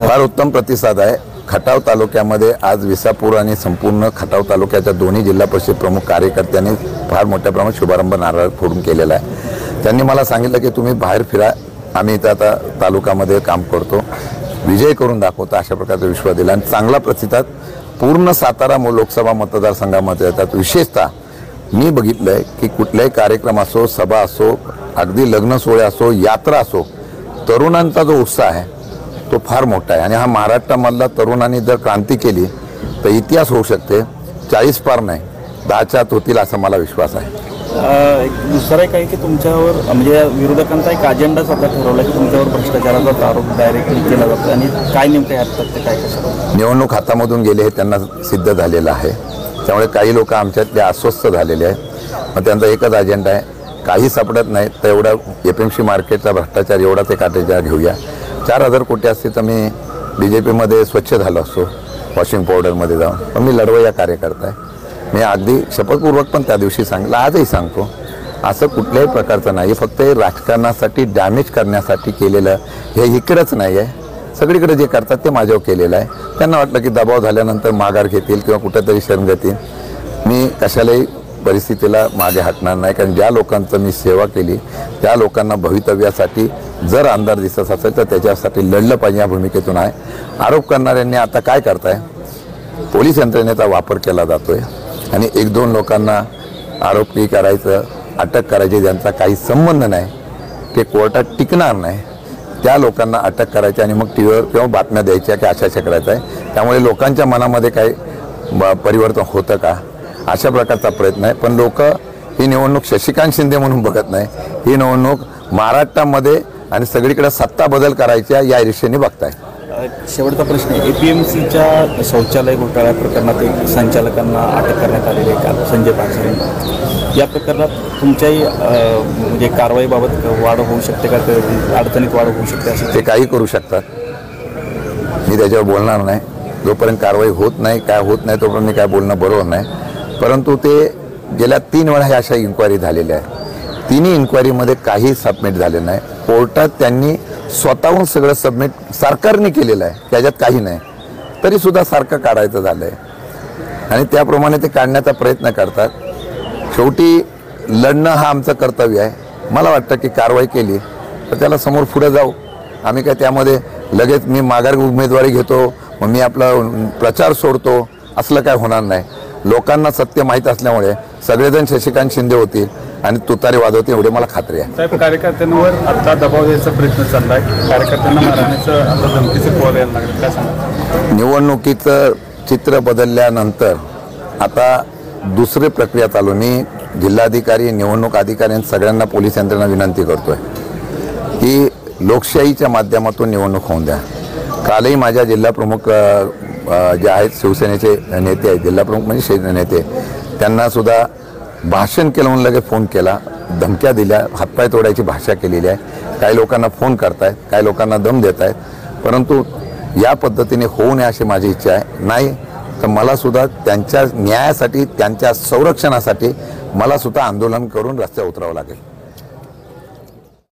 फार उत्तम प्रतिसाद आहे। खटाव तालुक्यामध्ये आज विसापूर आणि संपूर्ण खटाव तालुक्याच्या दोन्ही जिल्हा परिषद प्रमुख कार्यकर्त्यांनी फार मोठ्या प्रमाणात शुभारंभ नारळ फोडून केलेला आहे। त्यांनी मला सांगितलं की तुम्ही बाहेर फिरा, आम्ही इथं आता तालुक्यामध्ये काम करतो, विजय करून दाखवतो, अशा प्रकारचा विश्वास दिला आणि चांगला प्रतिसाद पूर्ण सातारा लोकसभा मतदारसंघामध्ये येतात। विशेषतः मी बघितलंय की कुठलाही कार्यक्रम असो, सभा असो, अगदी लग्न सोहळे असो, यात्रा असो, तरुणांचा जो उत्साह आहे तो फार मोठा आहे आणि हा महाराष्ट्रामधला तरुणांनी जर क्रांती केली तर इतिहास होऊ शकते। 40 पार नाही 10च्या आत होतील असा मला विश्वास आहे। दुसरं एक आहे की तुमच्यावर म्हणजे विरोधकांचा एक अजेंडा स्वतः ठरवला की तुमच्यावर भ्रष्टाचाराचा आरोप डायरेक्टली केला जातो आणि काय नेमकं यात ते काय कसं निवडणूक हातामधून गेले हे त्यांना सिद्ध झालेलं आहे। त्यामुळे काही लोक आमच्यातले अस्वस्थ झालेले आहेत। मग त्यांचा एकच अजेंडा आहे, काही सापडत नाही तर एवढा एपीएमसी मार्केटचा भ्रष्टाचार एवढाच एक अजेंडा घेऊया। 4000 कोटी असते तर मी बीजेपीमध्ये स्वच्छ झालो असतो वॉशिंग पावडरमध्ये जाऊन, पण मी लढवय्या कार्यकर्ता आहे। मी अगदी शपथपूर्वक पण त्या दिवशी सांगितलं, आजही सांगतो, असं कुठल्याही प्रकारचं नाही, फक्त हे राजकारणासाठी डॅमेज करण्यासाठी केलेलं हे इकडेच नाही आहे, सगळीकडे जे करतात ते माझ्यावर केलेलं आहे। त्यांना वाटलं की दबाव झाल्यानंतर माघार घेतील किंवा कुठेतरी शरण घेतील। मी कशालाही परिस्थितीला मागे हटणार नाही, कारण ज्या लोकांचं मी सेवा केली त्या लोकांना भवितव्यासाठी जर आमदार दिसत असेल तर त्याच्यासाठी लढलं पाहिजे या भूमिकेतून आहे। आरोप करणाऱ्यांनी आता काय करताय, पोलीस यंत्रणेचा वापर केला जातोय आणि 1-2 लोकांना आरोपी करायचं, अटक करायची, ज्यांचा काही संबंध नाही, ते कोर्टात टिकणार नाही, त्या लोकांना अटक करायची आणि मग टीव्हीवर किंवा बातम्या द्यायच्या की अशा करायचं आहे। त्यामुळे लोकांच्या मनामध्ये काही परिवर्तन होतं का अशा प्रकारचा प्रयत्न आहे। पण लोक ही निवडणूक शशिकांत शिंदे म्हणून बघत नाही, ही निवडणूक महाराष्ट्रामध्ये आणि सगळीकडे सत्ता बदल करायच्या या दिशेने बघताय। शेवटचा प्रश्न आहे, एपीएमसीच्या शौचालय घोटाळ्या प्रकरणात एक संचालकांना अटक करण्यात आलेली आहे काल, संजय पाचरे। या प्रकरणात तुमच्याही म्हणजे कारवाईबाबत वाढ होऊ शकते का, अडचणीत वाढ होऊ शकते असे ते काही करू शकतात, मी त्याच्यावर बोलणार नाही। जोपर्यंत कारवाई होत नाही, काय होत नाही, तोपर्यंत मी काय बोलणं बरोबर नाही। परंतु ते गेल्या 3 वेळा ह्या अशा इन्क्वायरी झालेल्या आहे, तिन्ही इन्क्वायरीमध्ये काही सबमिट झाले नाही। कोर्टात त्यांनी स्वतःहून सगळं सबमिट सरकारने केलेलं आहे, त्याच्यात काही नाही, तरीसुद्धा सारखं काढायचं झालं आहे आणि त्याप्रमाणे ते काढण्याचा प्रयत्न करतात। शेवटी लढणं हा आमचं कर्तव्य आहे। मला वाटतं की कारवाई केली तर त्याला समोर पुढे जाऊ, आम्ही काय त्यामध्ये लगेच मी माघार उमेदवारी घेतो मग मी आपला प्रचार सोडतो असलं काय होणार नाही। लोकांना सत्य माहीत असल्यामुळे सगळेजण शशिकांत शिंदे होतील आणि तुतारी वाजवते एवढी मला खात्री आहे। साहेब, कार्यकर्त्यांवर आता दबाव द्यायचा प्रयत्न चाललाय, कार्यकर्त्यांना मारण्याचं आता धमकीचे कॉल यायला लागले, काय सांगा? निवडणुकीचं चित्र बदलल्यानंतर आता दुसरी प्रक्रिया चालू। मी जिल्हाधिकारी, निवडणूक अधिकारी सगळ्यांना पोलीस यंत्रणा विनंती करतोय की लोकशाहीच्या माध्यमातून निवडणूक होऊन द्या। कालही माझ्या जिल्हा प्रमुख जे आहेत शिवसेनेचे नेते आहेत, जिल्हा प्रमुख म्हणजे नेते, त्यांना सुद्धा भाषण केलं म्हणून लगेच फोन केला, धमक्या दिल्या, हातपाय तोडायची भाषा केलेली आहे। काही लोकांना फोन करतायत, काही लोकांना दम देत आहेत, परंतु या पद्धतीने होऊ नये अशी माझी इच्छा आहे। नाही तर मला सुद्धा त्यांच्या न्यायासाठी, त्यांच्या संरक्षणासाठी मला सुद्धा आंदोलन करून रस्त्यावर उतरावं लागेल।